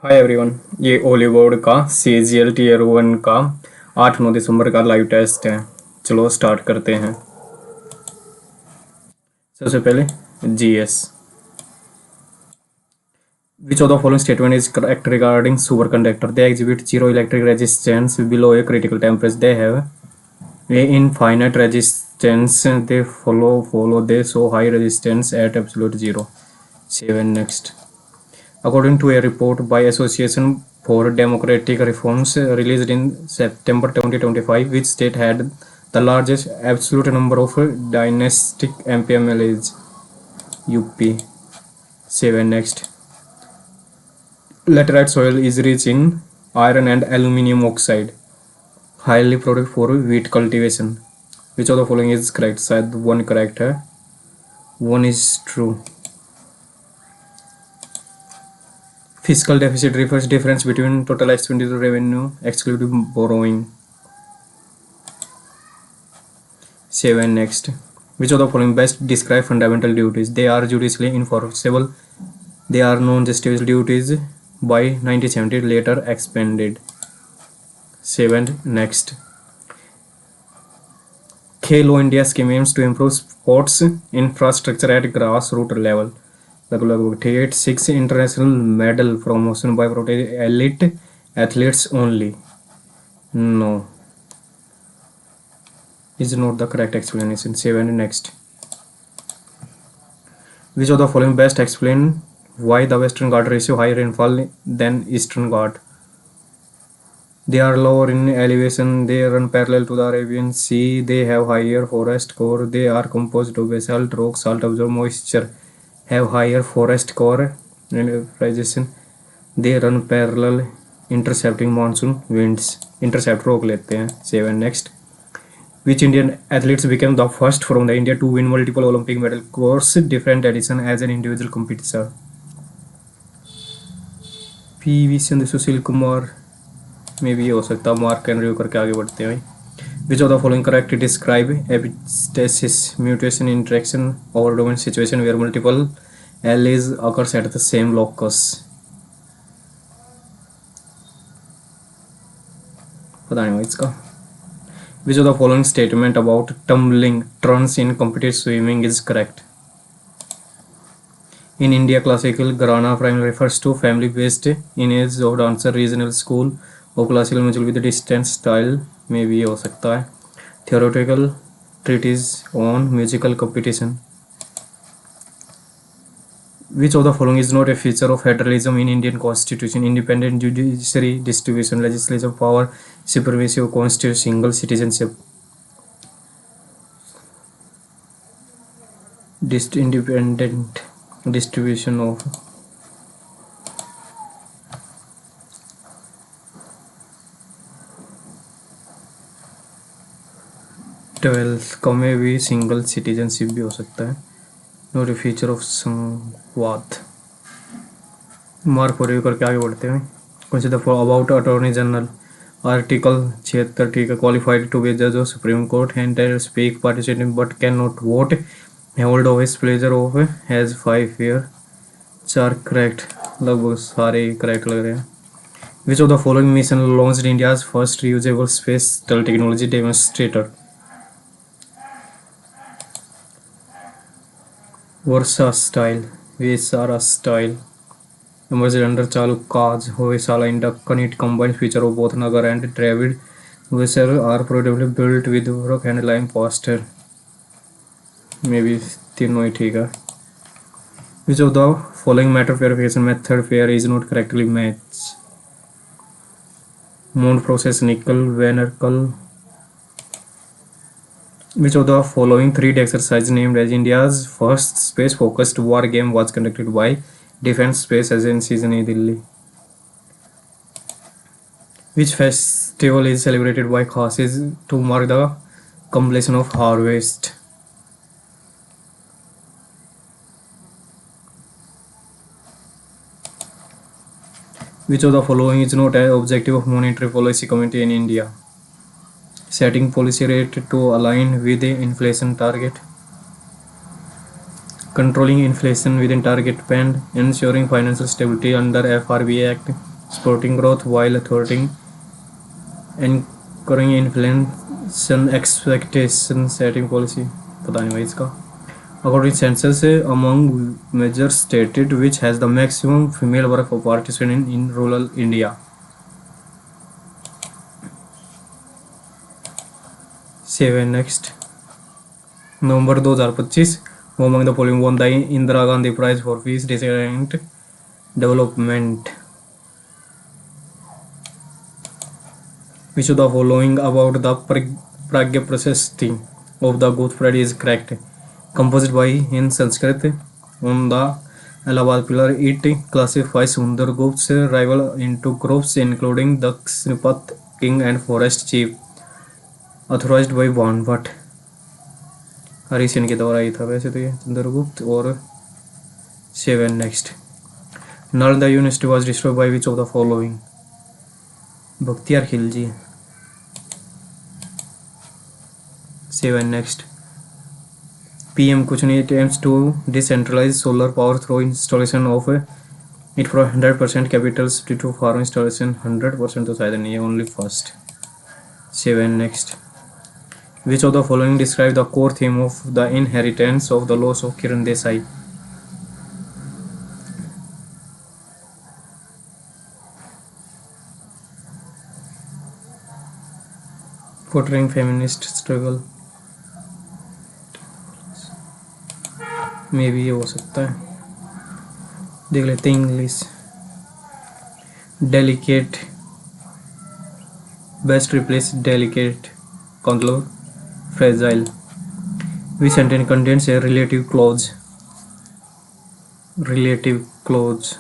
Hi everyone. ये ओली board का CGL Tier 1 का 8-9 दिसंबर का लाइव टेस्ट है। चलो स्टार्ट करते हैं। सबसे पहले GS। Which of the following statement is correct regarding super conductor? They exhibit zero electric resistance below a critical temperature. They have a infinite resistance. They follow they show high resistance at absolute zero. 7 next. According to a report by Association for Democratic Reforms released in September 2025, which state had the largest absolute number of dynastic MPMLAs? UP. 7 next. Laterite soil is rich in iron and aluminium oxide, highly productive for wheat cultivation. Which of the following is correct? शायद one correct है, one is true. Fiscal deficit refers difference between total expenditure revenue excluding borrowing. 7 next. Which of the following best describe fundamental duties? They are judicially enforceable. They are non-justiciable duties by 1970 later expanded. 7 next. Khelo India scheme aims to improve sports infrastructure at grassroots level. लगभग 86 international medal promotion by elite athletes only. No, is not the correct explanation. 7 next. Which of the following best explain why the Western Ghat receive higher rainfall than Eastern Ghat? They are lower in elevation. They run parallel to the Arabian Sea. They have higher forest core. They are composed of basalt rock. Salt absorb moisture. Have higher forest core and precision. They run parallel, intercepting monsoon winds. Intercept रोक लेते हैं. 7 next. Which Indian athletes became the first from the India to win multiple Olympic medal course different edition as an individual competitor? PV Sindhu, Sushil Kumar में भी हो सकता है. Mark and review करके आगे बढ़ते हैं भाई. Which of the following correct describe epistasis mutation interaction over domain situation where multiple alleles occurs at the same locus? पता नहीं इसका. Which of the following statement about tumbling turns in competitive swimming is correct? In India, classical Gharana primarily refers to family based image of dancer regional school or classical music with distance style में भी हो सकता है. Theoretical treatise on musical competition. Which of the following is not a feature of federalism in Indian Constitution? Independent judiciary, distribution, legislative power, supremacy of constitution, single citizenship. Independent distribution of. का में भी single citizenship भी हो सकता है. Not a feature of संवाद. Mark for review करके आगे बढ़ते हैं. Consider for about attorney general. Article 76 ठीक है. क्वालिफाइड टू बी जज of supreme court and speak participate but can not vote. Hold of his pleasure of has 5 year. 4 correct. लगभग सारे करेक्ट लग रहे हैं. Which of the following mission launched India's first reusable space technology demonstrator? Varsha style, Vesara style. emerged under Chalukaj, Hoysala, in Deccan. It combines features of both Nagar and Dravid. Vessels are probably built with rock and lime plaster. Maybe तीनों ही ठीक है. Which of the following matter purification method pair is not correctly matched? Mount process nickel Venercal. Which of the following 3D exercise named as India's first space-focused war game was conducted by Defense Space Agency in New Delhi? Which festival is celebrated by Khasis to mark the completion of harvest? Which of the following is not an objective of monetary policy committee in India? Setting policy rate to align with the inflation target. Controlling inflation within target band, ensuring financial stability under FRBA Act, supporting growth while thwarting encouraging inflation expectation setting policy. पता नहीं भाई इसका. According to census, among major states which has the maximum female work participation in rural India. 7 next. November 2025. Who among the following won the Indira Gandhi Prize for Peace, Research and Development? Which of the following about the Pragya Prasasti of the Good Friday is correct? Composed by in Sanskrit on the Allahabad pillar, it classifies Sundargupt's rival into groups including the Snipat king and forest chief. Authorized by Banvat. हरीशन के द्वारा ही था वैसे तो ये चंद्रगुप्त. और 7 next. Nalanda University was destroyed by which of the following? Bakhtiyar Khilji. 7 next. PM Kuchni attempts to decentralize solar power through installation of it for 100% capital city to farm installation. 100% तो शायद नहीं है, only first. 7 next. Which of the following describe the core theme of the inheritance of the loss of Kiran Desai? Portraying feminist struggle. मे भी ये हो सकता है, देख लेते हैं. English. Delicate. Best replace delicate का मतलब fragile. Which sentence contains a relative clause? Relative clause.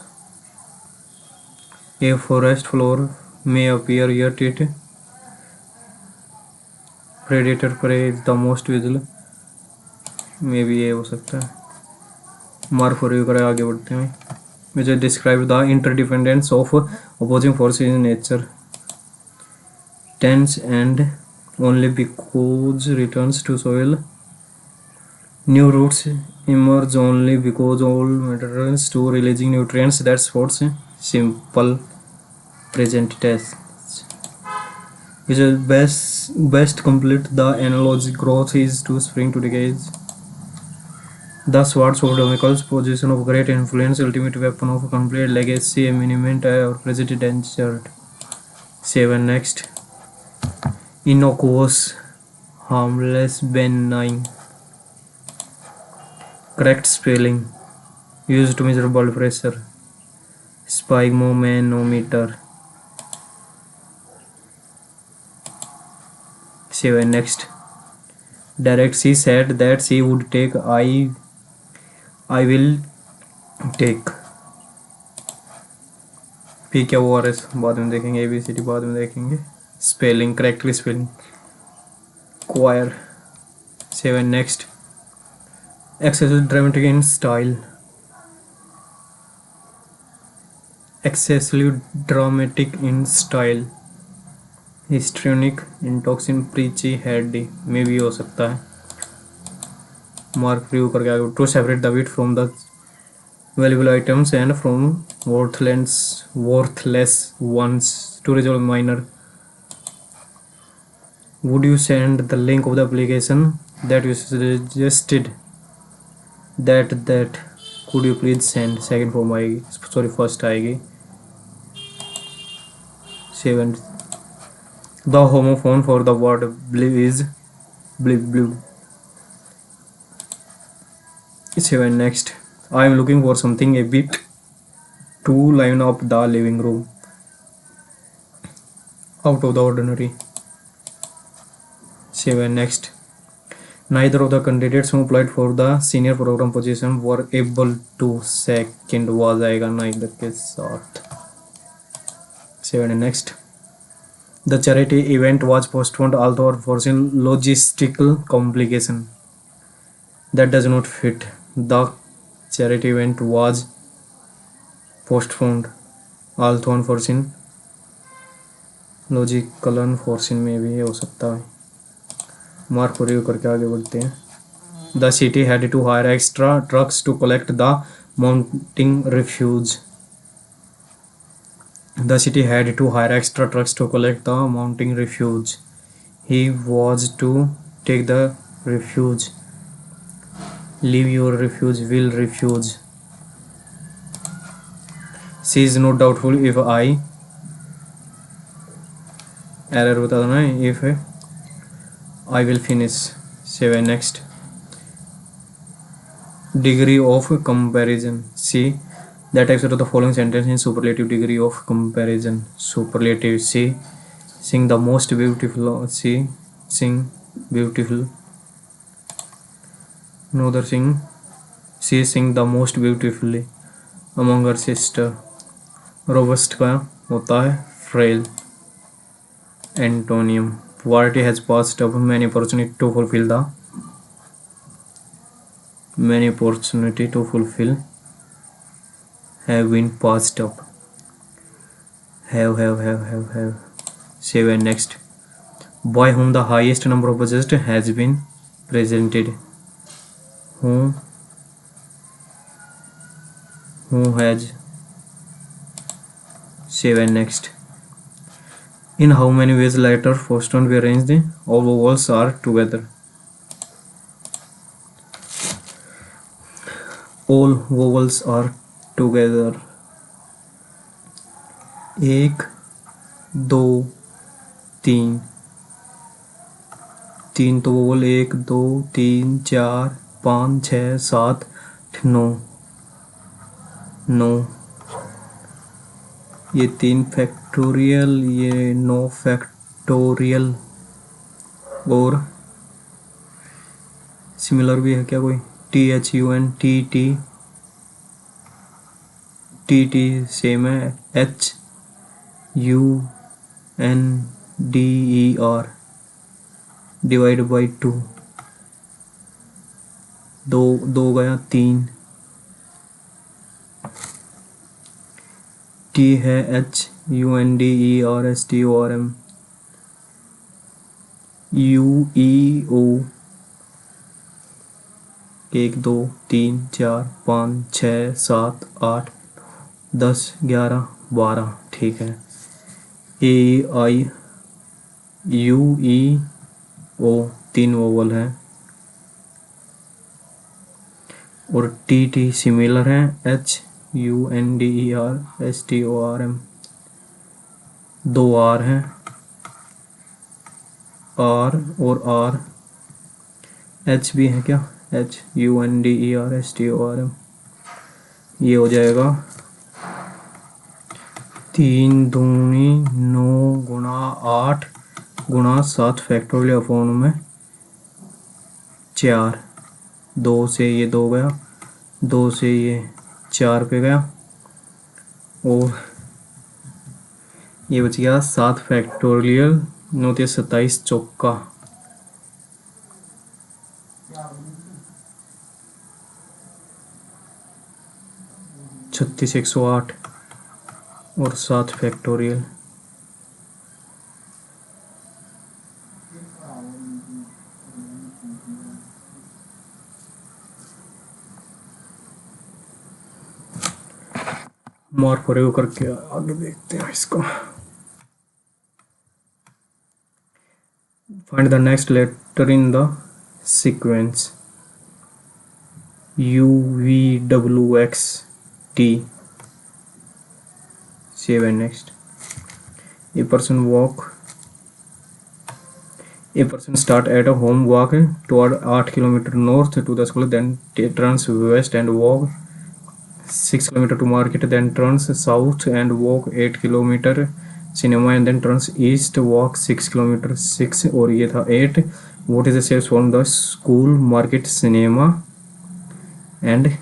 A forest flower may appear yet it predator prey is the most visible. मे भी ये हो सकता है. मार्क फॉर यू करें, आगे बढ़ते हैं. Which describe the interdependence of opposing forces in nature. Tense and only because returns to soil. New roots emerge only because old materials to releasing nutrients. That's what's simple present tense. Which is best complete the analogy. Growth is to spring to decay. The swords of Damocles, position of great influence, ultimate weapon of complete legacy, eminent or present danger. 7 next. Innocuous, harmless, benign. Correct spelling. Used to measure blood pressure. Sphygmomanometer. 7 next. Direct, she said that she would take. I will take. P क्या वो RS बाद में देखेंगे, ABCD बाद में देखेंगे. Spelling, correctly spelling. Choir. 7 next. Excessively dramatic in style. Excessively dramatic in style. Histrionic, intoxin, preachy, heady. में भी हो सकता है. मार्क प्रिव्यू करके आगे. To separate the wheat from the valuable items and from worthless ones. To resolve minor. Would you send the link of the application that you suggested? That could you please send? Second form आएगी, sorry first आएगी. 7. The homophone for the word blue is blue. 7 next. I am looking for something a bit to liven up the living room. Out of the ordinary. 7 next. Neither of the candidates who applied for the senior program position were able to. Second was आएगा neither के साथ. 7 next. The charity event was postponed although foreseen logistical complication. That does not fit. The charity event was postponed although unforeseen logical unforeseen में भी हो सकता है. Mark को review करके आगे बढ़ते हैं. The city had to hire extra trucks to collect the mounting refuse. The city had to hire extra trucks to collect the mounting refuse. He was to take the refuse. Leave your refuse, will refuse. She is not doubtful if I error बता देना if I will finish. 7 next. Degree of comparison. See the types of the following sentence in superlative degree of comparison. Superlative. See, sing the most beautiful. See, sing beautiful. Another sing. She sing the most beautifully among her sister. Robust का होता है frail. Antonium. Poverty has passed up many opportunity to fulfill the many opportunity to fulfill have been passed up. Have. 7 next. By whom the highest number of budget has been presented. Who has. 7 next. In how many ways letter Forston we arrange all vowels are together. All vowels are together. 1 2 3 3 तो vowel 1 2 3 4 5 6 7 9 9 ये 3 factorial ये 9 factorial और similar भी है क्या कोई THUN TT same है HUNDER divide by 2 दो गया 3 T है HUNDERSTORM UEO 1 2 3 4 5 6 7 8 10 11 12 ठीक है AIUEO 3 वोवल है और TT सिमिलर है HUNDERSTORM 2 R हैं R और R H भी है क्या HUNDERSTORM ये हो जाएगा 3 दूनी 9 गुणा 8 गुणा 7 फैक्टोरियल अपॉन में 4 2 से ये 2 गया 2 से ये 4 पे गया और ये बच गया 7 फैक्टोरियल 9 से 27 चौका 36 108 और 7 फैक्टोरियल मार्क प्रयोग करके आगे देखते हैं इसको find the next letter in the sequence UVWXT 7 next. A person start at a home walk toward 8 km north to the school, then turns west and walk 6 km to market, then turns south and walk 8 km cinema, and then turns east walk 6 km 6 और ये था 8. What is the steps from the school, market, cinema and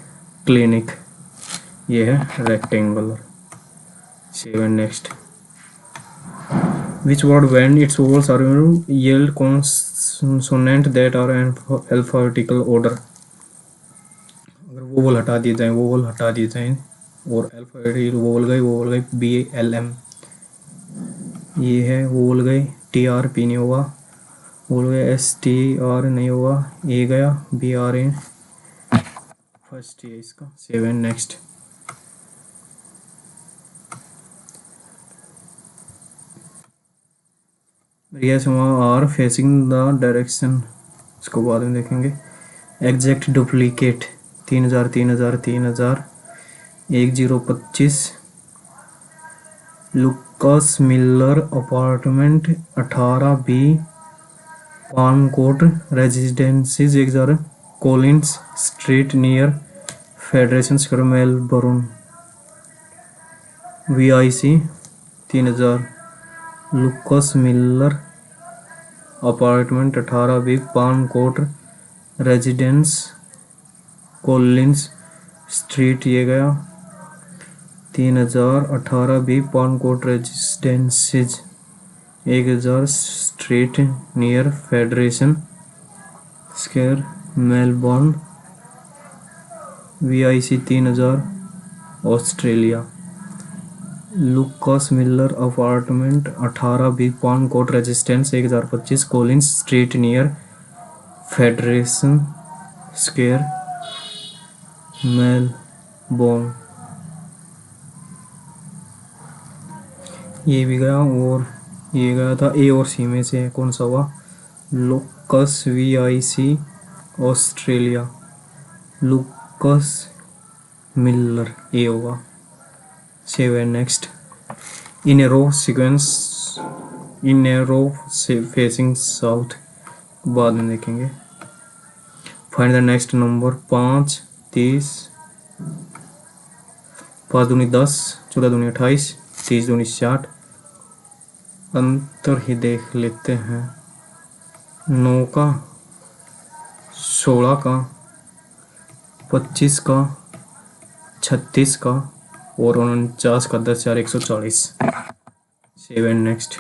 clinic? ये है rectangular. 7 next. Which word when its vowels are yield consonant that are in alphabetical order? अगर vowel हटा दिए जाएं और अल्फाबेटिकल वोवल गए BLM ये है वोवल गए TR P नहीं होगा वोवल गए STR नहीं होगा ए गया BRA फर्स्ट है इसका. 7 next. yes are facing the direction, इसको बाद में देखेंगे। Exact duplicate 3000 3000 3000 1025। Lucas Miller apartment 18B Palm Court Residencies 1000 Collins Street near Federation Square Melbourne. VIC 3000। Lucas Miller apartment 18B Palm Court Residence Collins Street, ये गया 3000। 18B Palm Court Residencies 1000 Street near Federation Square Melbourne. VIC 3000 Australia. Lucas Miller apartment 18B Palm Court Residence 1025 Collins Street near Federation Square Melbourne. ये भी गया, और ये गया था A और C में से कौन सा हुआ? Lucas VIC Australia. Lucas Miller A होगा। Save and next. In a row sequence in a row से फेसिंग साउथ, बाद में देखेंगे। फाइंड द नेक्स्ट नंबर 5 30 5 दूनी 10 14 दूनी 28 30 दूनी 60। अंतर ही देख लेते हैं। 9 का, 16 का, 25 का, 36 का और 49 का। 10,140। Save and next.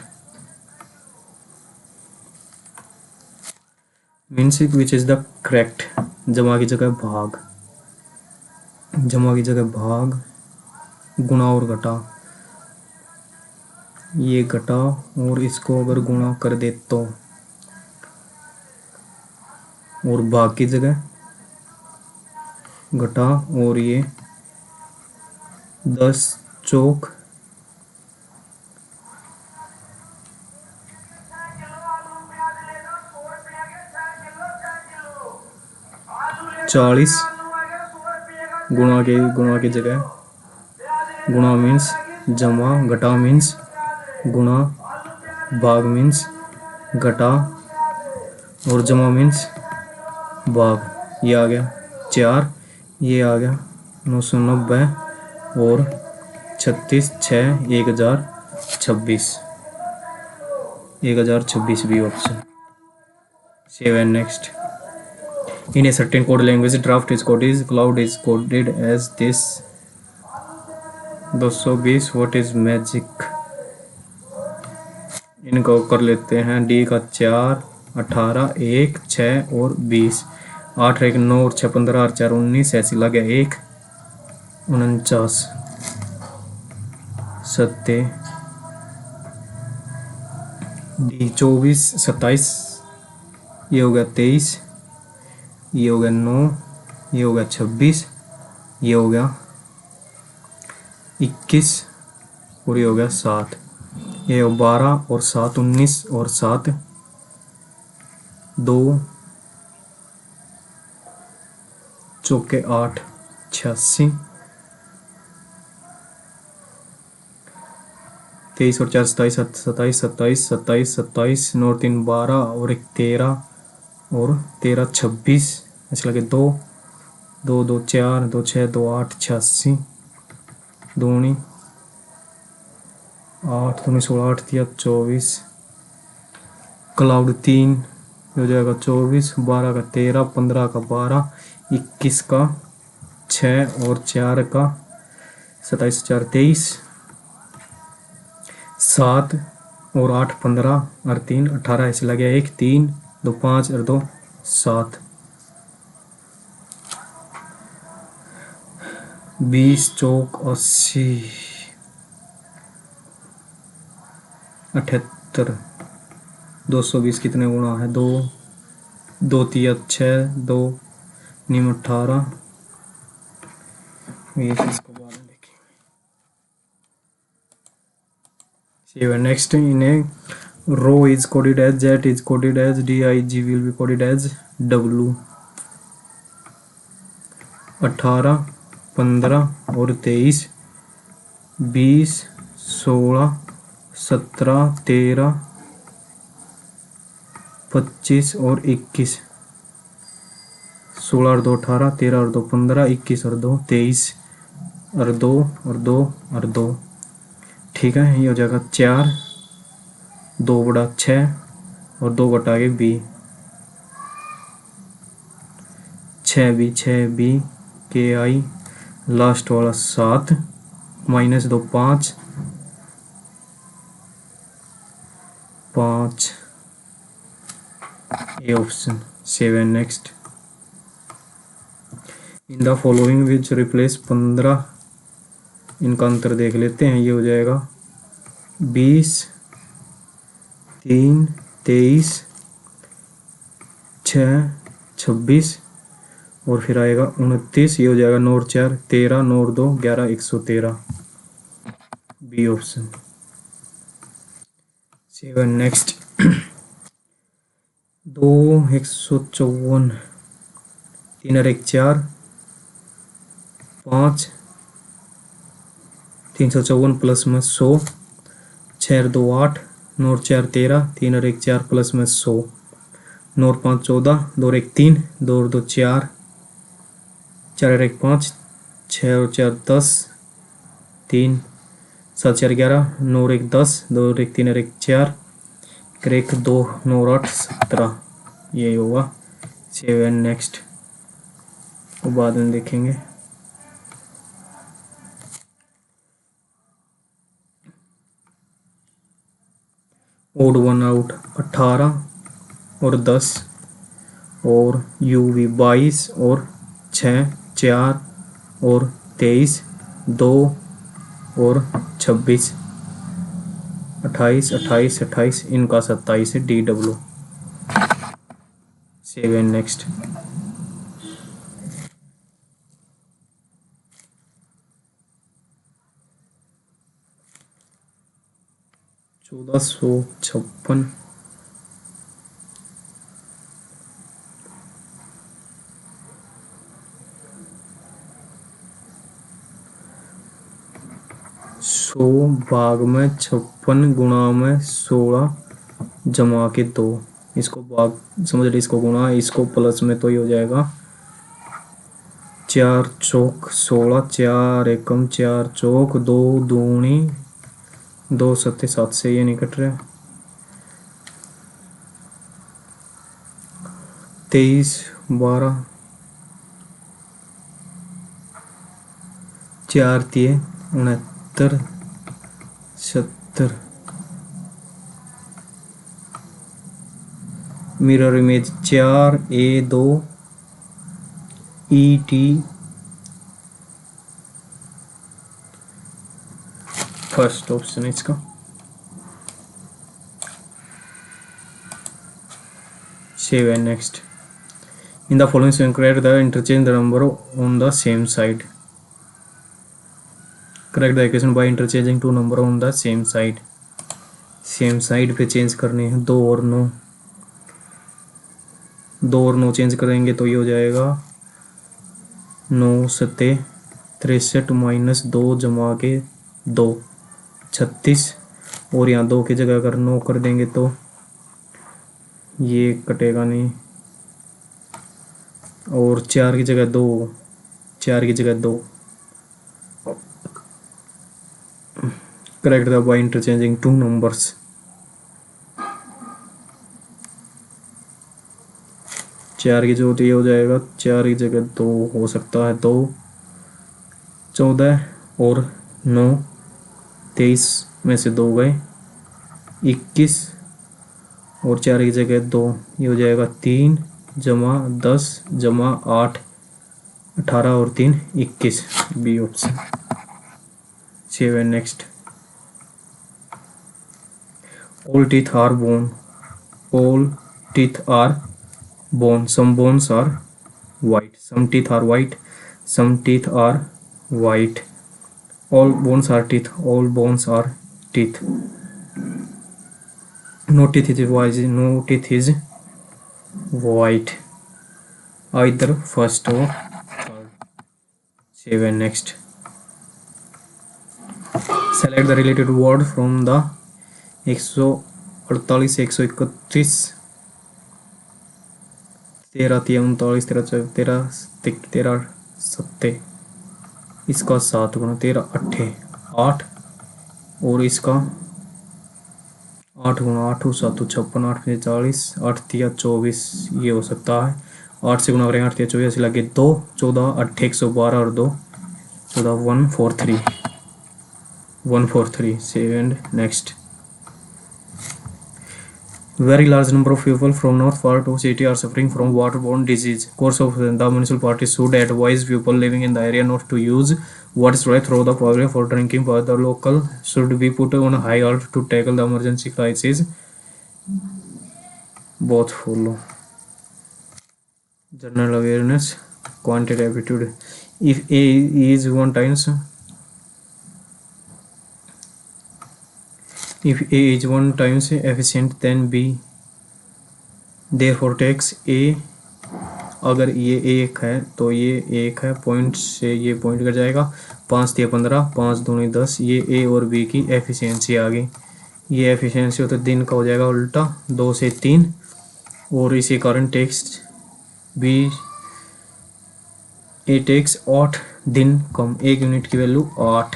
Means which is the correct. जमा की जगह भाग, जमा की जगह भाग, गुणा और घटा। ये घटा और इसको अगर गुणा कर दे तो, और भाग की जगह घटा, और ये 10 चौक 40। गुणा की जगह गुणा मीन्स जमा, घटा मीन्स गुणा, भाग मीन्स घटा और जमा मीन्स भाग। ये आ गया 4, ये आ गया 990 और 36 6 1026। 1026 भी option. Save and next. In a certain code language, draft is coded, cloud is coded as this 220 what is magic। इनको कर लेते हैं। D का 4 18 1 6 और 20। 8 1 9 और 6 15 और 4 19 ऐसी लगे 1 49 सत्ते। D 24 27। ये हो गया 23, ये हो गया 9, ये हो गया 26, ये हो गया 21 और ये हो गया 7। ये 12 और 7 19 और 7 2 चौके 8 86। 23 और 4 27 27 27 27 27 9 और 3 12 और 1 13 और 13 26। ऐसे लगे 2 2 2 4 2 6 2 8 86 दूनी 8 दूनी 16 8 3 24। क्लाउड 3 हो जाएगा 24 12 का 13 15 का 12 21 का 6 और 4 का 27 4 23 7 और 8 15 और 3 18। ऐसे लगे 1 3 2 5 और 2 7। 20 चौक 80 78। 220 कितने गुणा है? 2 2 3 6 2 नीम 18। इसको बाद में देखेंगे। Next in A Rho is coded as Z is coded as D, I, G will be coded as W. 18, 15 और 23, 20, 16, 17, 13, 25 और 21, 16 और 2 18, 13 और 2 15, 21 और 2 23 और 2 और 2 और 2। ठीक है, ये हो जाएगा 4, 2 बड़ा 6 और 2 घटा के बी, 6 बी के आई, लास्ट वाला 7 -2 5 5, A option. 7 next. In the following which replace 15, इनका अंतर देख लेते हैं। ये हो जाएगा 20, 3, 23, 6, 26 और फिर आएगा 29। ये हो जाएगा 9 और 4 13, 9 और 2 11, 113, बी ऑप्शन। 7 नेक्स्ट। 2, 154, 3 और 1 4, 5, 354 प्लस में 100, 6 और 2 8, 9 और 4 13, 3 और 1 4 प्लस में 100, 9 और 5 14, 2 और 1 3, 2 और 2 4, 4 और 1 5, 6 और 4 10, 3 7 4 11, 9 और 1 10, 2 और 1 3 और 1 4, 1 2 9 और 8 17, यही होगा 7 नेक्स्ट। वो बाद में देखेंगे। ओड 1 आउट 18 और 10 और यूवी 22 और 6 4 और 23 2 और 26, 28 28 28, इनका 27 है, डी डब्ल्यू। 7 नेक्स्ट। 1456, सौ भाग में 56 गुणा में 16 जमा के 2, इसको भाग समझ रहे, इसको गुणा, इसको प्लस में, तो ये हो जाएगा 4 चौक 16, 4 एकम 4 चौक 2 दूनी 2 सत्ते 7 से ये नहीं कट रहा। 23 12, 4 3 69 70, mirror image 4 A2 ET, first option है इसका। 7 next. In the following statement correct the interchange the number on the same side. Correct the equation by interchanging two number on the same side. Same side पे change करने हैं 2 और 9, 2 और 9 change करेंगे तो ये हो जाएगा 9 सत्ते 63 माइनस 2 जमा के 2 36, और यहाँ 2 की जगह अगर 9 कर देंगे तो ये कटेगा नहीं, और 4 की जगह 2, 4 की जगह 2। Correct the by interchanging two numbers. 4 की जगह ये हो जाएगा 4 की जगह 2 हो सकता है, 2 14 और 9 23 में से 2 गए 21, और 4 की जगह 2, ये हो जाएगा 3 जमा 10 जमा 8 18 और 3 21, B option. 7 next. All teeth are bone. All teeth are bone. Some bones are white. Some teeth are white. Some teeth are white. All bones are teeth. All bones are teeth. No teeth is white. No teeth is white. Either first or third. 7. Next. Select the related word from the 148, 131, 13, 39, 13, 13, 13, 7, इसका 7 गुना 13 अट्ठे 8 और इसका 8 गुना 8 7 56 8 40 8 तिया 24 ये हो सकता है 8 से गुना करेंगे 8 तिया 24 लगे 2 14 अट्ठे 112 और 2 14 143 143 7. Next. Very large number of people from north part of city are suffering from waterborne disease. Course of the municipal party should advise people living in the area not to use water supply through the public for drinking, but the local should be put on high alert to tackle the emergency crisis. Both follow. General awareness, quantitative aptitude. If A is 1 times, if A is 1 times efficient, then B therefore takes A. अगर ये 1 है तो ये 1 है, point से ये point कर जाएगा 5 तिया 15 5 दूनी 10 ये A और B की एफिशिएंसी आ गई। ये एफिशिएंसी हो तो दिन का हो जाएगा उल्टा 2 से 3 और इसी कारण टेक्स B ए टेक्स 8 दिन कम 1 यूनिट की वैल्यू 8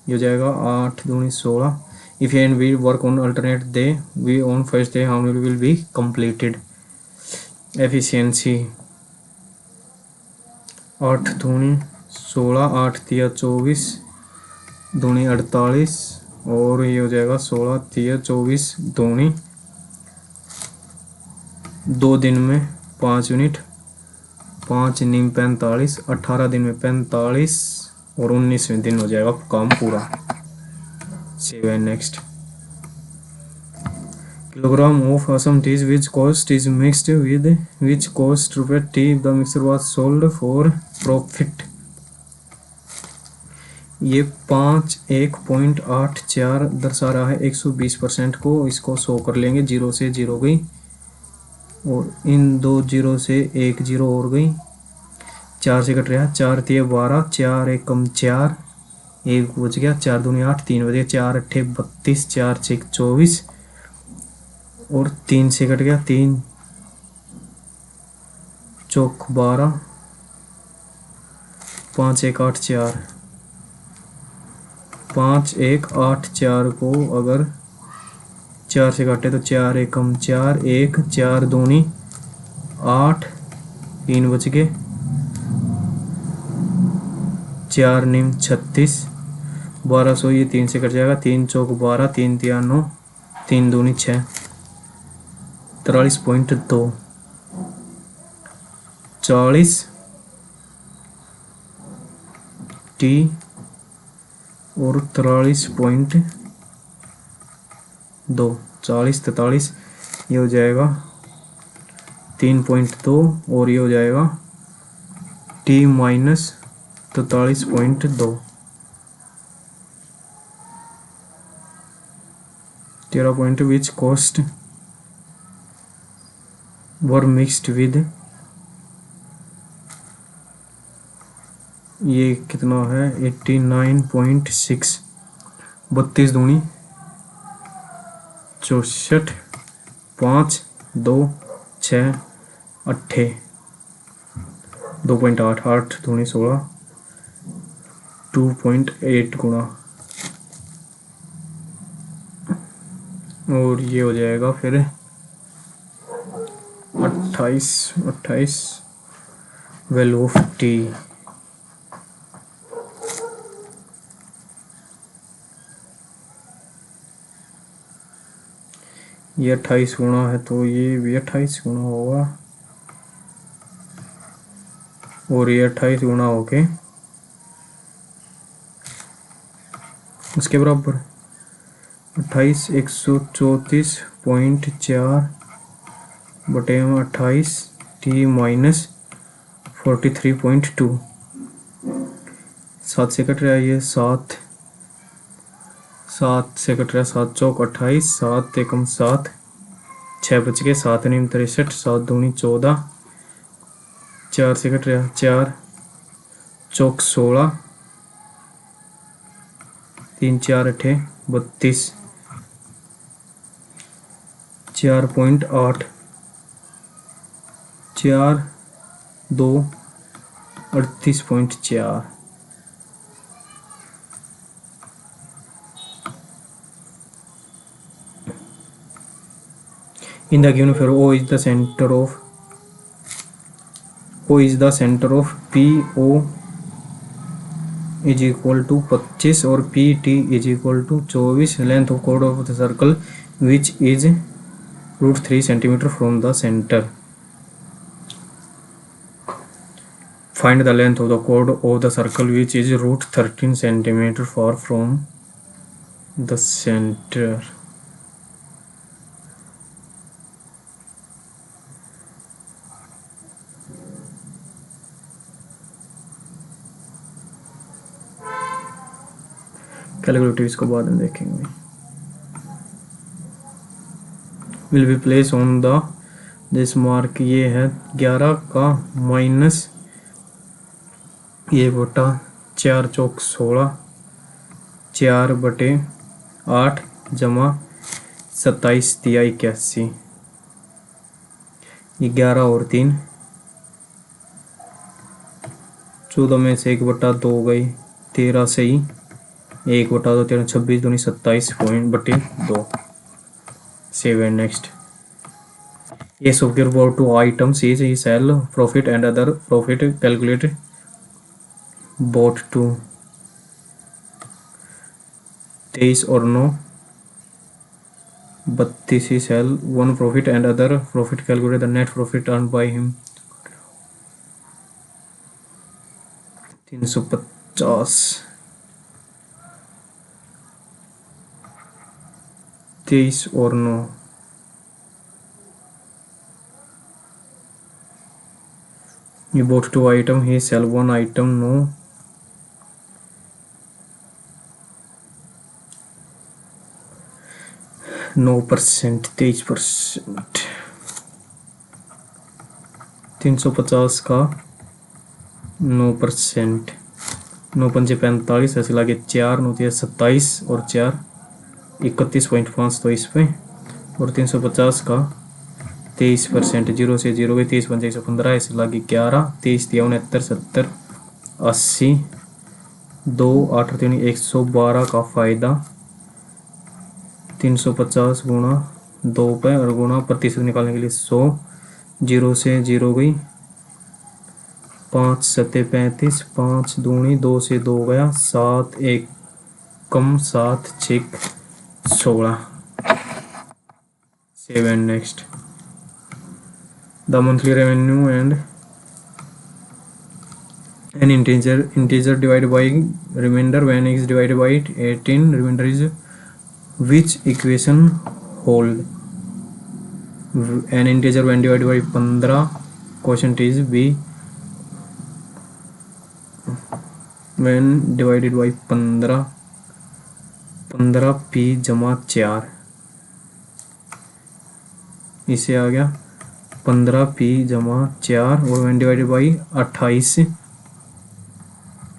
ये हो जाएगा 8 दूनी 16। If A and B work on alternate day, we on first day how many will be completed. Efficiency 8 दूनी 16 8 तिया 24 दूनी 48 और ये हो जाएगा 16 तिया 24 दूनी 2 दिन में 5 यूनिट 5 नीम 45 18 दिन में 45 और 19वें दिन हो जाएगा काम पूरा। 7. Next. Kilogram of Assam tea which cost is mixed with which cost rupees tea the mixture was sold for profit. ये 5 1.84 दर्शा रहा है 120% को, इसको 100 कर लेंगे 0 से 0 गई और इन 2 0 से 1 0 और गई 4 से कट रहा 4 तिया 12 4 1 कम 4 1 बच गया 4 दूनी 8 3 बच गया 4 अट्ठे 32 4 6 24 और 3 से कट गया 3 चौक 12 5 1 8 4 5 1 8 4 को अगर 4 से काटे तो 4 1 कम 4 1 4 दूनी 8 3 बच गए 4 निम 36 1200 ये 3 से कट जाएगा 3 चौक 12 3 तिया 9 3 दूनी 6 43.2 40 टी और 43.2 40 43 ये हो जाएगा 3.2 और ये हो जाएगा T minus 43.2 13 point which cost were mixed with ये कितना है 89.6 32 दूनी 64 5 2 6 अट्ठे 2.8 8 दूनी 16 2.8 गुना और ये हो जाएगा फिर 28 वैल्यू ऑफ टी ये 28 गुना है तो ये भी 28 गुना होगा और ये 28 गुना होके उसके बराबर 28 134.4 बटे में 28 टी माइनस 43.2 7 से कट रहा है ये 7 से कट रहा है 7 चौक 28 7 एकम 7 6 बच गए, 7 नीम 63, 7 दूनी 14, 4 से कट रहा 4 चौक 16, 3 4 अठे 32, 4.8, 4 2 38.4। In the given figure, O is the center of PO is equal to 25 और PT is equal to 24. Length of chord of the circle which is √3 centimeter from the center. Find the length of the chord of the circle which is √13 centimeter far from the center. Calculative इसको बाद में देखेंगे। Will be place on the this mark, ये है 11 का minus ये बटा 4 चौक 16, 4 बटे 8 जमा 27 दिया 81, ये 11 और 3 14 में से 1 बटा 2 गई 13 से ही 1 बटा 2 13 26 दूनी 27 पॉइंट बटे 2। Save and next. ये software about 2 items is sell profit and other profit calculate bought to 23 और 9 32 is sell one profit and other profit calculate the net profit earned by him 350 23 और 9 You bought 2 items, he sell 1 item, 9%, 23%। 350 का 9%, 9 पंजे 45, ऐसे लगे 4 9 27 और 4 31.5 तो इस पे, और 350 का 23%, 0 से 0 गई 23 पंजे 115, ऐसे लगे 11, 23 दिया 69 70 80 2 8 3 112 का फ़ायदा 350 गुणा 2 पे और गुणा प्रतिशत निकालने के लिए 100, 0 से 0 गई 5 सत्ते 35, 5 दूनी 2 से 2 गया 7 1 कम 7 6 16। Save and next. The monthly revenue and an integer divided by remainder when x divided by 18 remainder is which equation hold? An integer when divided by 15 quotient is b when divided by 15 p जमा 4, इसे आ गया 15p जमा 4 और when divided by 28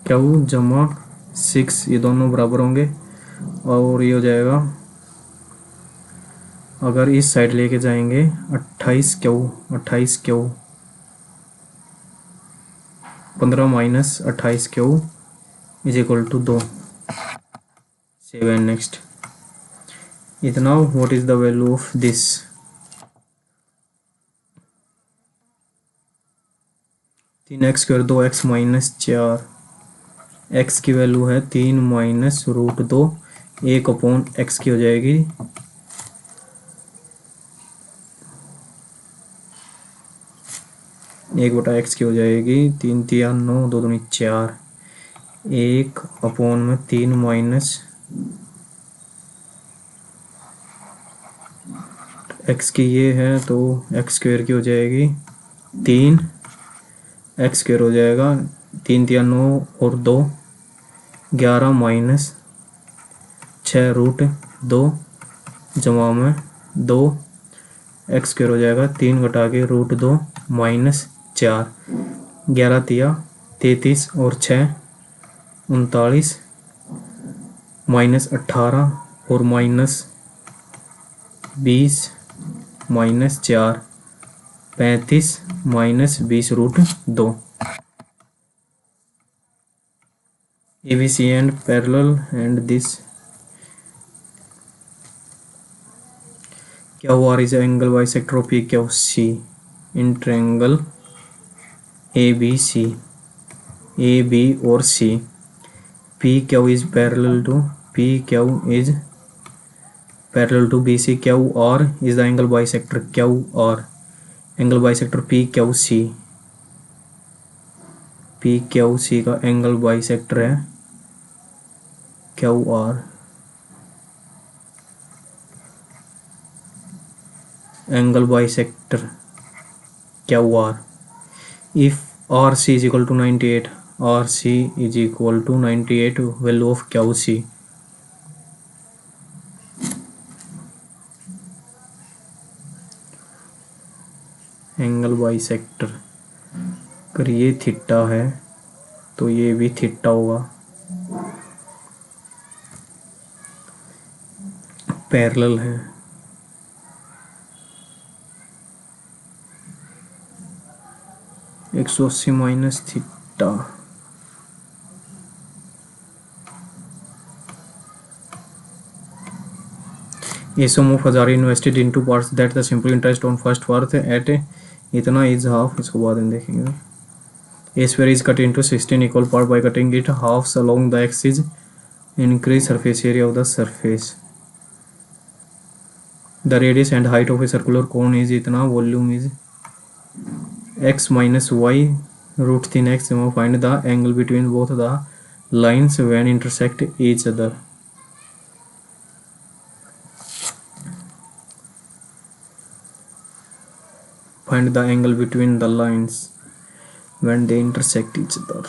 Q जमा 6, ये दोनों बराबर होंगे और ये हो जाएगा, अगर इस साइड लेके जाएंगे 28 Q 15 minus 28 Q is equal to 2। Save and next. इतना what is the value of this? 3x² 2x minus 4, x की वैल्यू है 3 माइनस √2, 1/x की हो जाएगी 1/x की हो जाएगी 3 3 9 2 2 4, 1 में 3 माइनस x की ये है तो x² की हो जाएगी 3, x² हो जाएगा 3 3 9 और 2 11 माइनस 6 √2 जमा में 2 एक्स स्क्वायर हो जाएगा 3 घटा के √2 -4, 11 तिया 33 और 6 39 -18 और -20 -4 35 -20 √2। ABC and parallel and this QR is the angle bisector of PQC in triangle ABC, AB or C. PQ is parallel to BC. QR is the angle bisector QR, angle bisector PQC का angle bisector है QR, angle bisector QR. If RC is equal to 98, RC is equal to 98 value of QC. Angle bisector अगर ये theta है तो ये भी theta होगा, parallel है। (180 minus theta) A sum of 1000 invested into parts that the simple interest on first worth at इतना is half, इसको बाद में देखेंगे। A sphere is cut into 16 equal part by cutting it halves along the axis, increase surface area of the surface. The radius and height of a circular cone is इतना, volume is x minus y √3x. Find the angle between both the lines when intersect each other. Find the angle between the lines when they intersect each other.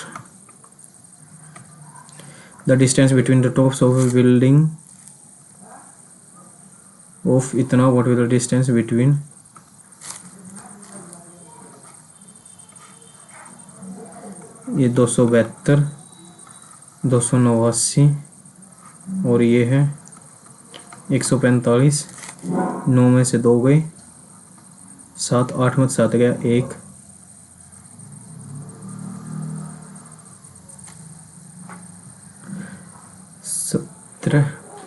The distance between the tops of a building of इतना, what will the distance between ये 272 289 और ये है 145, 9 में से 2 गए, 7 8 में 7 गया 1,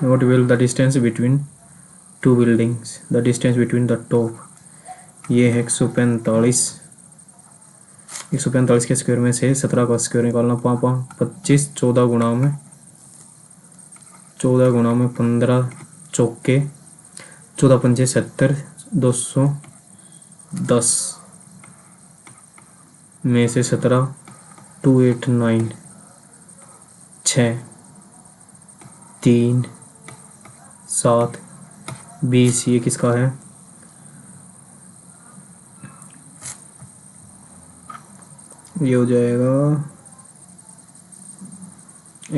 what will the distance between two buildings, the distance between the top, ये है 145 के स्क्वायर में से 17 का स्क्वायर निकालना, 25 14 गुणा में 15 चौके 14 पंजे 70, 210 में से 17 289 6 3 7 20, ये किसका है, ये हो जाएगा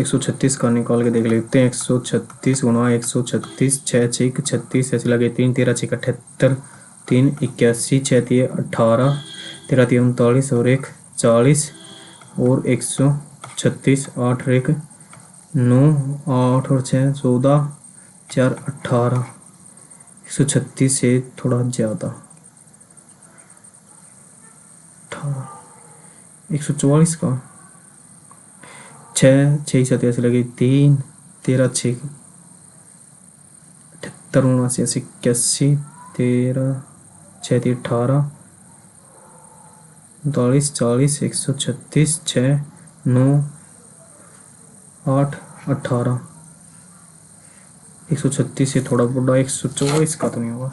136 का निकाल के देख लेते हैं। 136 गुणा 136 6 6 36 ऐसे लगे 3 13 6 78 3 81 6 3 18 13 3 39 और 1 40 और 136 8 1 9 8 और 6 14 4 18 136 से थोड़ा ज़्यादा 144 का 6 6 7 ऐसे लगे 3 13 6 78 79 81 13 6 3 18 39 40 136 6 9 8 18 136 से थोड़ा बड़ा 144 का तो नहीं होगा।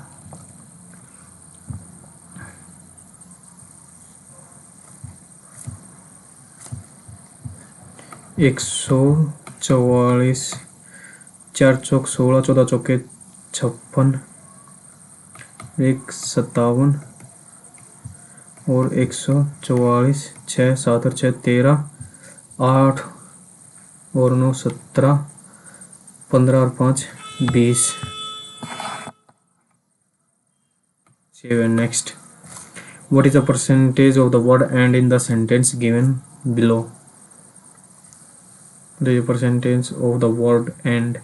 एक 144 4 चौक 16 14 चौके 56 1 57 और 144 6 7 और 6 13 8 और 9 17 15 और 5 20 7 next. What is the percentage of the word and in the sentence given below? The percentage of the word and.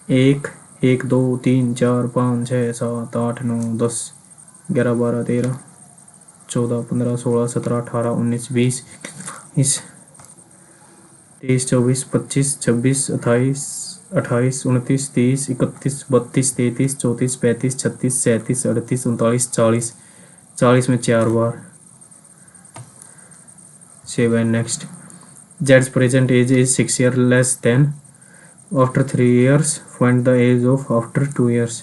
1 1 2 3 4 5 6 7 8 9 10 11 12 13 14 15 16 17 18 19 20 21 23 24 25 26 27 28 29 30 31 32 33 34 35 36 37 38 39 40 40 में 4 बार. 7 next. Z's present age is 6 years less than. After 3 years, find the age of after 2 years.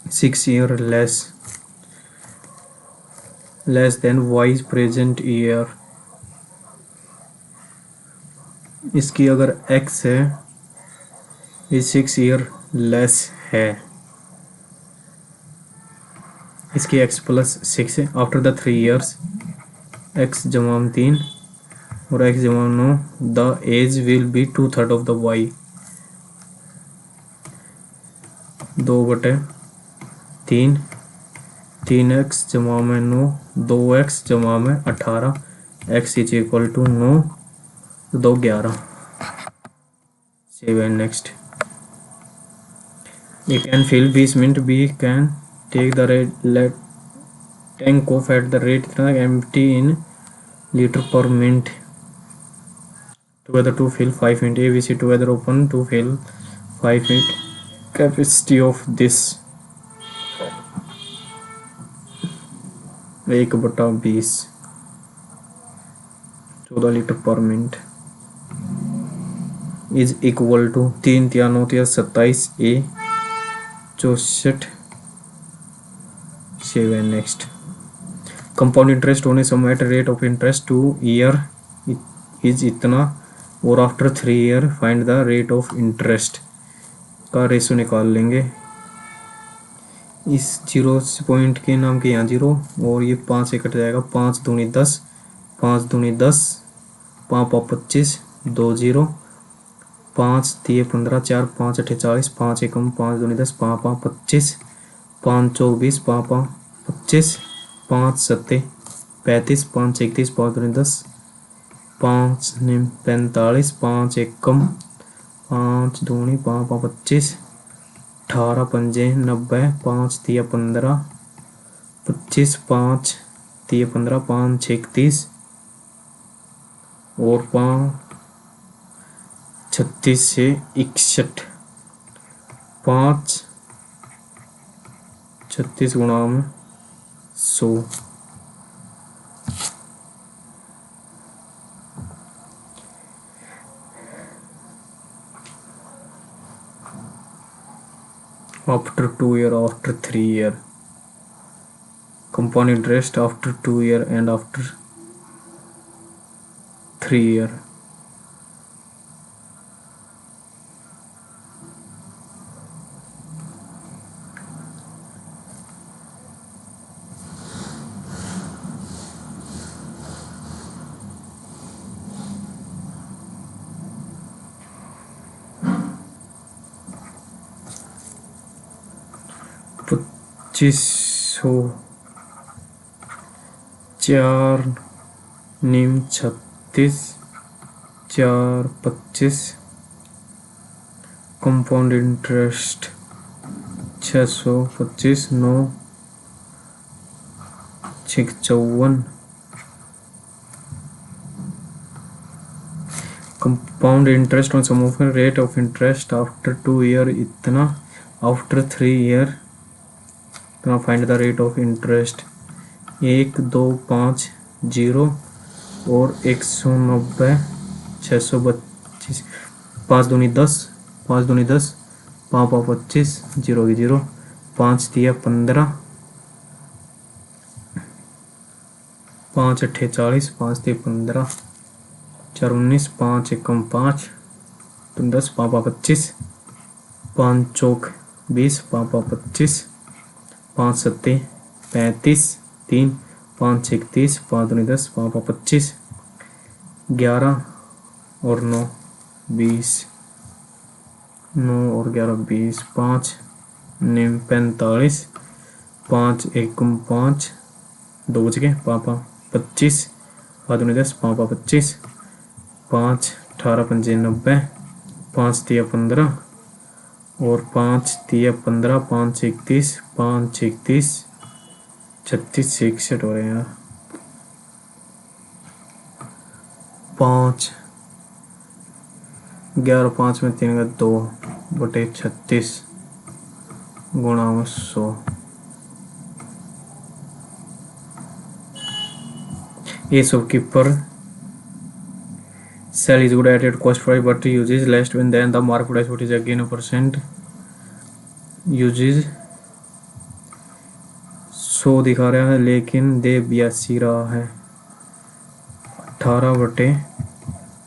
6 years less than Y's present year. इसकी अगर x है, ये 6 year less है, इसकी x plus 6 है. After the 3 years, x जमा 3 और x जमा 9, the age will be 2/3 of the y. 2/3 3x जमा में 9, 2x जमा में 18, x is equal to 9, 2 11. 7 next. A can fill 20 minutes. B can take the tank off at the rate empty in liter per minute. Together to fill 5 minutes. A, B, C together open to fill 5 minutes. Capacity of this 1/20 14 litre per minute is equal to 3 3 9 3 27 A 64. 7 next. Compound interest on a sum at rate of interest 2 year is इतना और after 3 year find the rate of interest का ratio निकाल लेंगे. इस 0 point के नाम के यहाँ 0 और ये 5 से कट जाएगा. 5 दूनी 10, 5 दूनी 10, 5 25 2 0, 5 3 15 4 5 8 40, 5 एकम 5 दूनी 10, 5 5 25, 5 24, 5 5 25, 5 7 35, 5 31, 5 दूनी 10, 5 9 45, 5 एकम 5 दूनी 5 5 25, 18 पंजे 90, 5 3 15 25, 5 3 15, 5 6 31 और 5 36 से 61. 5 36 गुणा में 100. After 2 year, after 3 year. Compound interest after 2 year and after 3 year. पच्चीस 4 निम 36 4 25. Compound interest 625 9 6 54. Compound interest on sum of rate of interest after 2 year इतना, आफ्टर 3 year इतना. Find the rate of interest 1 2 5 0 और 190 625. 5 दूनी 10, 5 दूनी 10, 5 5 25 0 की 0, 5 3 15, 5 8 40, 5 3 15 4 19, 5 एकम 5 10, 5 5 25, 5 चौक 20, 5 5 25, 5 7 35 3, 5 6 31, 5 दूनी 10, 5 5 25, 11 और 9 20, 9 और 11 20, 5 निम 45, 5 1 5, 2 बच गए, 5 25, 5 दूनी 10, 5 25, 5 18 पंजे 90, 5 तिया 15 और 5 तिया 15, 5 31, 5 31, 36 61 हो रहे हैं यार। 5 11 5 में 3 का 2 बटे 36 गुणा 100। A shopkeeper sell is good at it cost price but uses less when then the market price what is again a percent uses 100 दिखा रहा है लेकिन दे 82 रहा है। 18 बटे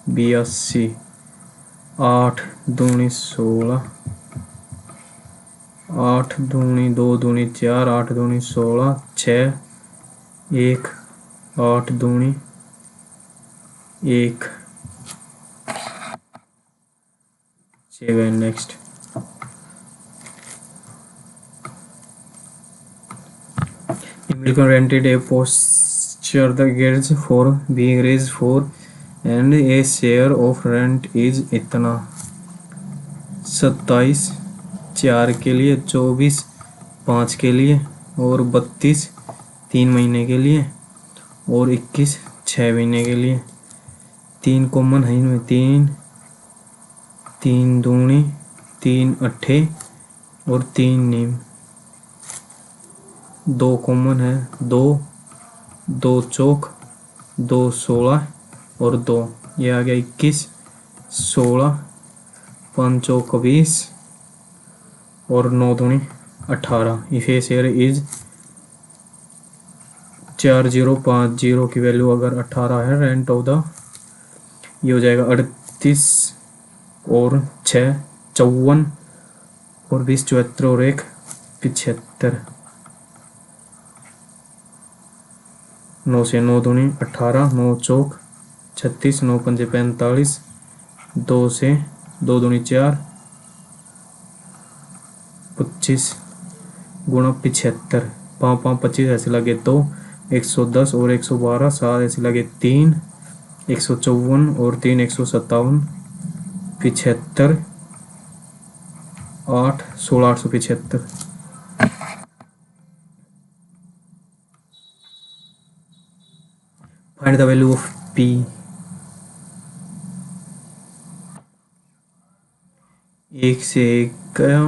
82, 8 दूनी 16, 8 दूनी 2 दूनी 4, 8 दूनी 16, 6 1, 8 दूनी 1, 7 next। American rented a posture the garage for being raised for and a share of rent is इतना 27 4 के लिए, 24 5 के लिए और 32 3 महीने के लिए और 21 6 महीने के लिए। 3 कॉमन है इनमें, 3 3 दूनी 3 अट्ठे और 3 नीम। 2 कॉमन है, 2 2 चौक 2 16 और 2 ये आ गया 21 16 5 चौक 20 और 9 दूनी 18। इफ ए शेयर इज 4050 की वैल्यू अगर 18 है, रेंट ऑफ द ये हो जाएगा 38 और 6 54 और 20 74 और 1 75। 9 से 9 दूनी 18, 9 चौक 36, 9 पंजे 45, 2 से 2 दूनी 4 25 गुणा 75, 5 5 25 ऐसे लगे 2 110 और 112, 7 ऐसे लगे 3 154 और 3 157, 75 8 16 875। Find the value of P। 1 से 1 गया,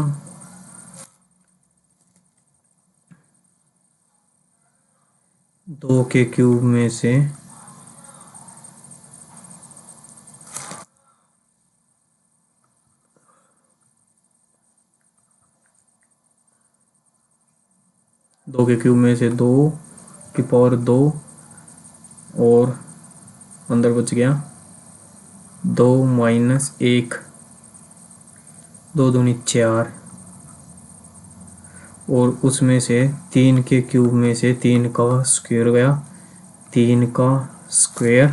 2 के क्यूब में से 2 के क्यूब में से 2 की पावर 2 और अंदर बच गया 2 माइनस 1, 2 दूनी 4 और उसमें से 3 के क्यूब में से 3 का स्क्वायर गया, 3 का स्क्वायर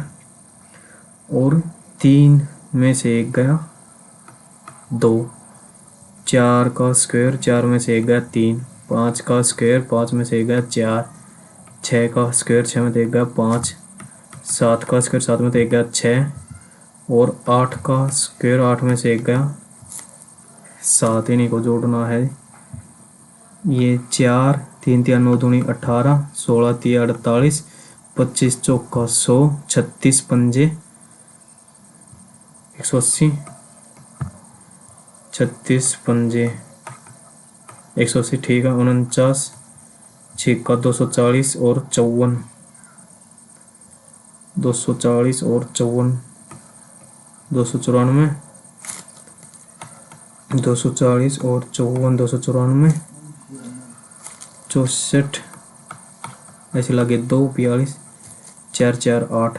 और 3 में से 1 गया 2, 4 का स्क्वायर 4 में से 1 गया 3, 5 का स्क्वायर 5 में से 1 गया 4, 6 का स्क्वायर 6 में से 1 गया 5, 7 का स्क्वायर 7 में से 1 गया 6 और 8 का स्क्वायर 8 में से 1 गया 7। इन्हीं को जोड़ना है। ये 4 3 3 9 दूनी 18, 16 3 48, 25 चौका 100, 36 पंजे 180, 36 पंजे 180 ठीक है। 49 6 का 240 और 54, 240 और 54 294, 240 और 54 294, 64 ऐसे लगे 2 42, 4 4 8,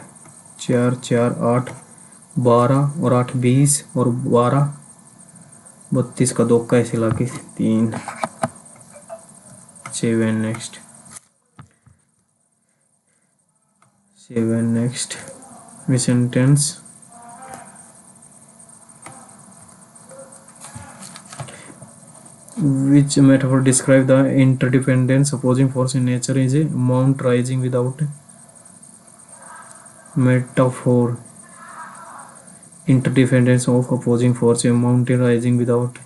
4 4 8, 12 और 8 20 और 12 32 का 2 का ऐसे लगे 3 7 नेक्स्ट 7 नेक्स्ट में sentence Which metaphor describe the interdependence opposing force in nature is a mount rising without metaphor interdependence of opposing force, a mountain rising without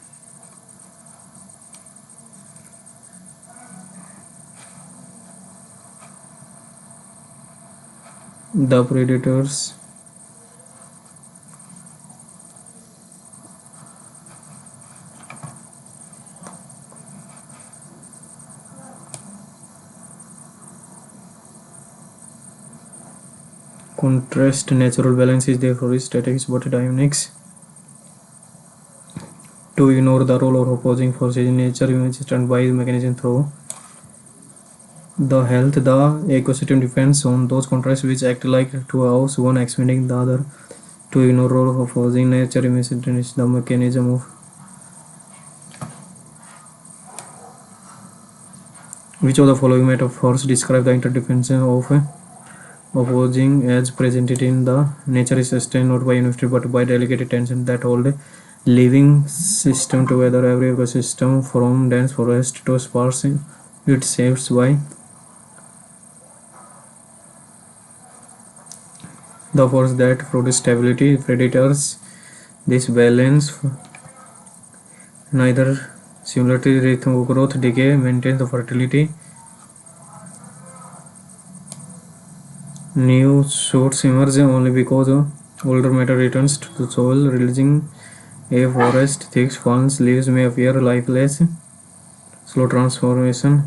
the predators contrast. Natural balance is therefore static but dynamics. To ignore the role of opposing forces in nature, image stand by mechanism through the health. The ecosystem depends on those contrasts which act like two halves, one expanding the other. To ignore role of opposing nature, image is the mechanism of which of the following metaphors describe the interdependence of opposing as presented in the nature is sustained not by unity but by delicate tension that hold living system together. Every ecosystem from dense forest to sparse it shapes by the force that produce stability. Predators this balance neither similarity rhythm of growth decay maintains the fertility. New shoots emerge only because older matter returns to the soil, releasing a forest. Thick fallen leaves may appear lifeless. Slow transformation.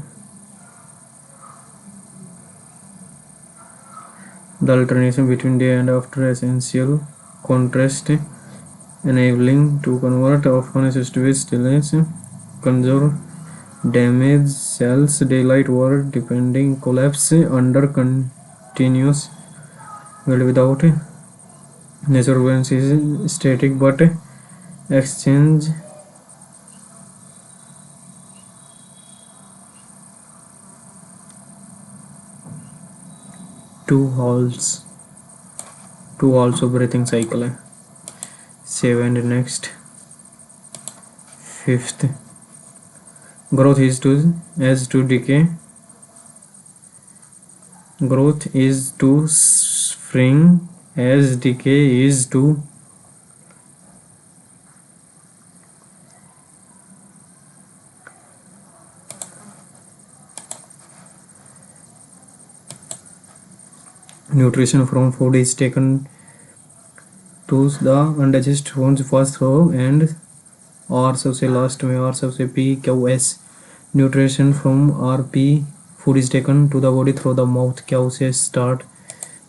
The alternation between day and after essential contrast, enabling to convert often assist with stillness, conserve damaged cells, daylight world depending collapse under continuous world without natural balance is static but exchange two halls of breathing cycle. 7 and next 5th growth is to as to decay. Growth is to spring as decay is to nutrition from food is taken to the undigested forms first through and R सबसे लास्ट में R सबसे P Q S nutrition from R P food is taken to the body through the mouth Q से start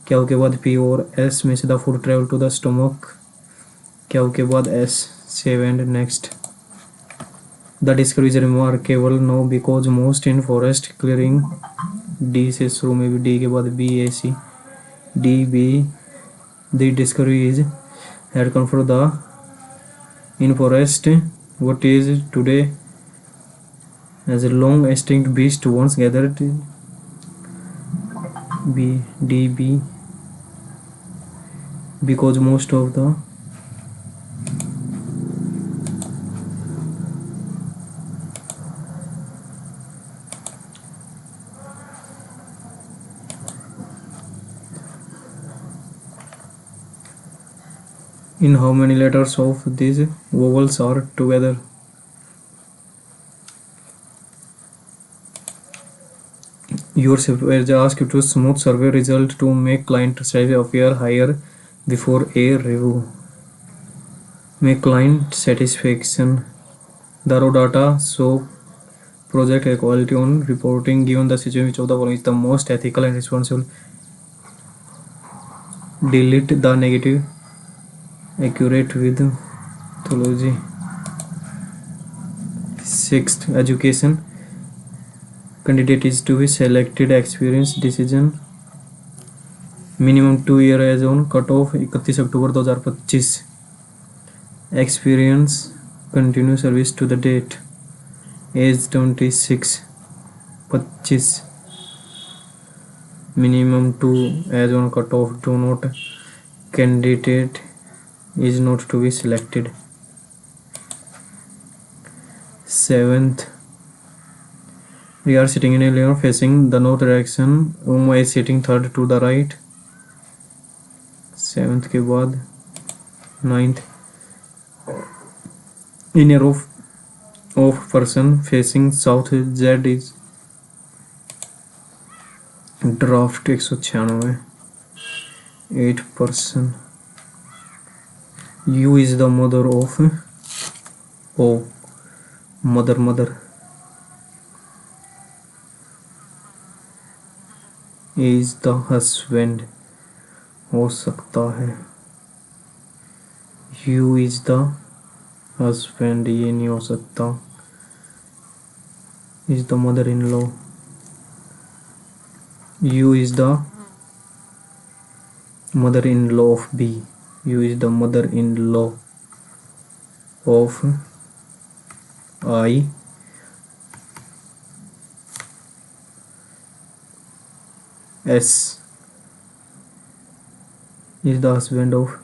Q के बाद P और S में से the food travel to the stomach Q के बाद S 7 next the discovery is remarkable no because most in forest clearing D से शुरू में भी D के बाद B A C D B the discovery is had come from the in forest what is today as a long extinct beast once gathered B D B because most of the in how many letters of these vowels are together? Your supervisor asks you to smooth survey result to make client size appear higher before a review. Make client satisfaction. The raw data show project equality on reporting given the situation which of the following is the most ethical and responsible. Delete the negative. Accurate with theology. 6th education candidate is to be selected experience decision minimum 2 year as on cut off 31 October 2025 experience continue service to the date age 26 25 minimum 2 as on cut off do not candidate is not to be selected. 7th, we are sitting in a layer facing the north direction. Uma is sitting third to the right. 7th के बाद 9th, in a row of person facing south, Z is draft 196. 8 person, U is the mother of O, mother. A is the husband, हो सकता है. U is the husband, ये नहीं हो सकता. Is the mother-in-law. U is the mother-in-law of B. U is the mother-in-law of I. S is the husband of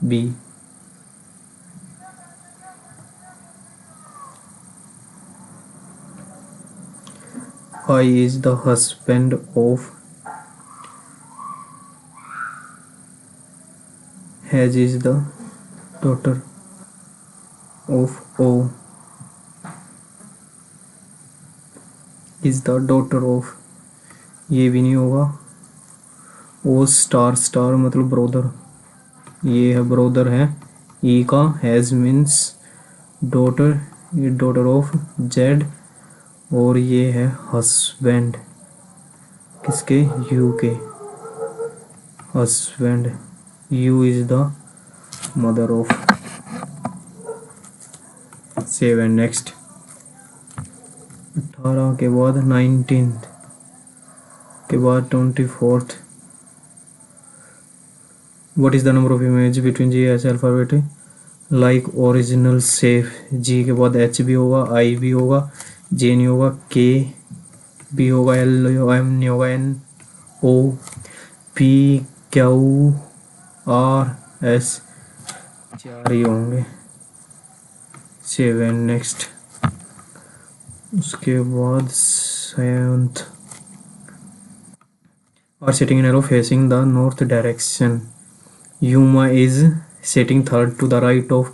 B. I is the husband of H is the daughter of O. Is the daughter of, ये भी नहीं होगा. O star मतलब brother, ये है brother है. E का has means daughter, ये डॉटर ऑफ जेड. और ये है हस्बैंड, किसके, यू के. Husband, you is the mother of. 7. Next 18 के बाद 19th के बाद 24th. What is the number of image between G H alphabet like original safe. G के बाद H भी होगा, I भी होगा, J नहीं होगा, K भी होगा, L M नहीं होगा, N O P Q R S, 4 ही होंगे. 7. नेक्स्ट उसके बाद 7th, are sitting in a row facing the north direction. Yuma is sitting third to the right of,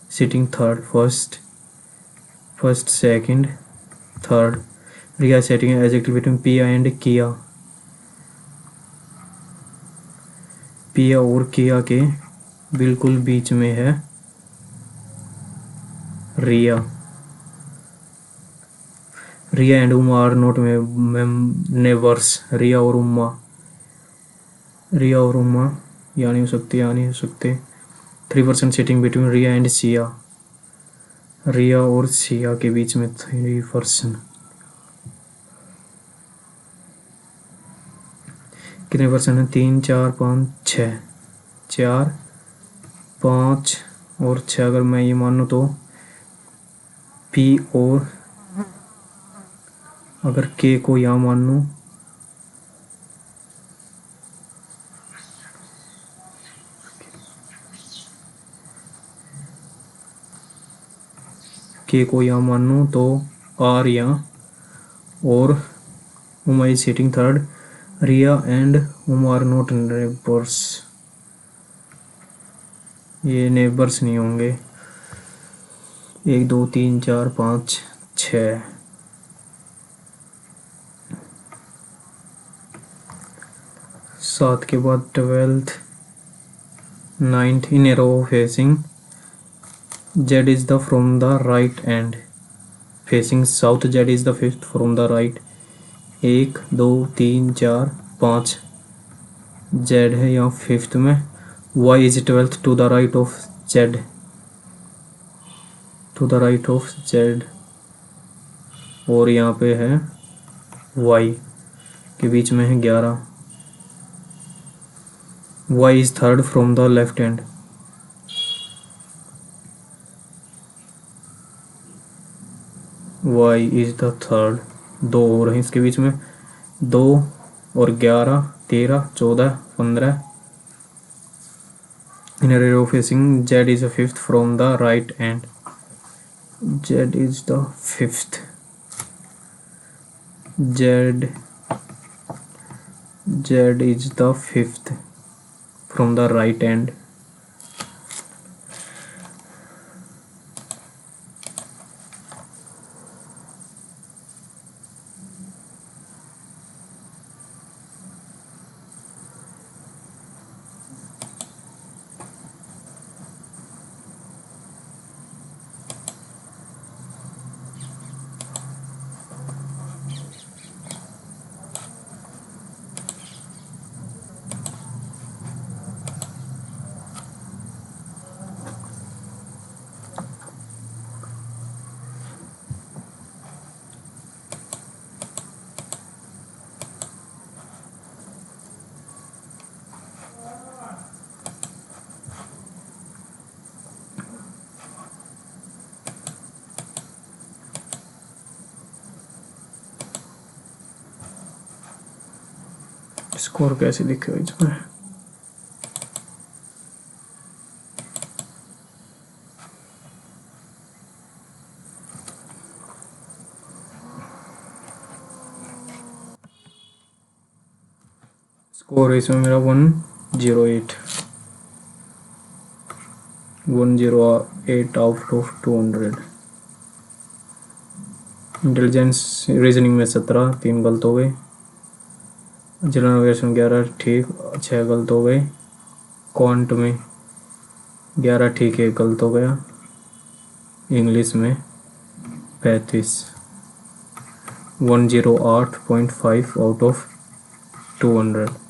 sitting third, first, second, third. Ria is sitting adjective between Pia and Kia. पिया और किया के बिल्कुल बीच में है Riya. Riya and Uma are not neighbours. Riya और उमा या नहीं हो सकते. 3% sitting between Riya and Sia. Riya और सिया के बीच में 3%. कितने परसेंट है, 3 4 5 6, 4 5 और 6. अगर मैं ये मानूँ तो P और अगर K को यहाँ मान लूँ, K को यहाँ मान लूँ तो R यहाँ, और Uma is sitting third. Riya and Uma are not neighbours, ये नेबर्स नहीं होंगे. 1 2 3 4 5 6. 7 के बाद 12th, 9th in a row facing Z is the from the right end. facing south, Z is the fifth from the right. 1 2 3 4 5 Z है यहाँ fifth में. Y is 12th to the right of Z, और यहाँ पे है Y के बीच में है 11. Y is third from the left hand. Y is the third. 2 और हैं इसके बीच में, 2 और 11 13 14 15 in a row facing. Z is a fifth from the right end. Z is the fifth. Z is the fifth from the right end. Score कैसे दिखेगा इसमें? Score इसमें मेरा 108 आउट ऑफ 200। इंटेलिजेंस रीजनिंग में 17, 3 गलत हो गए। जनरल नोवेशन 11 ठीक, 6 गलत हो गए। क्वांट में 11 ठीक, 1 गलत हो गया। इंग्लिश में 35। 108.5 आउट ऑफ 200।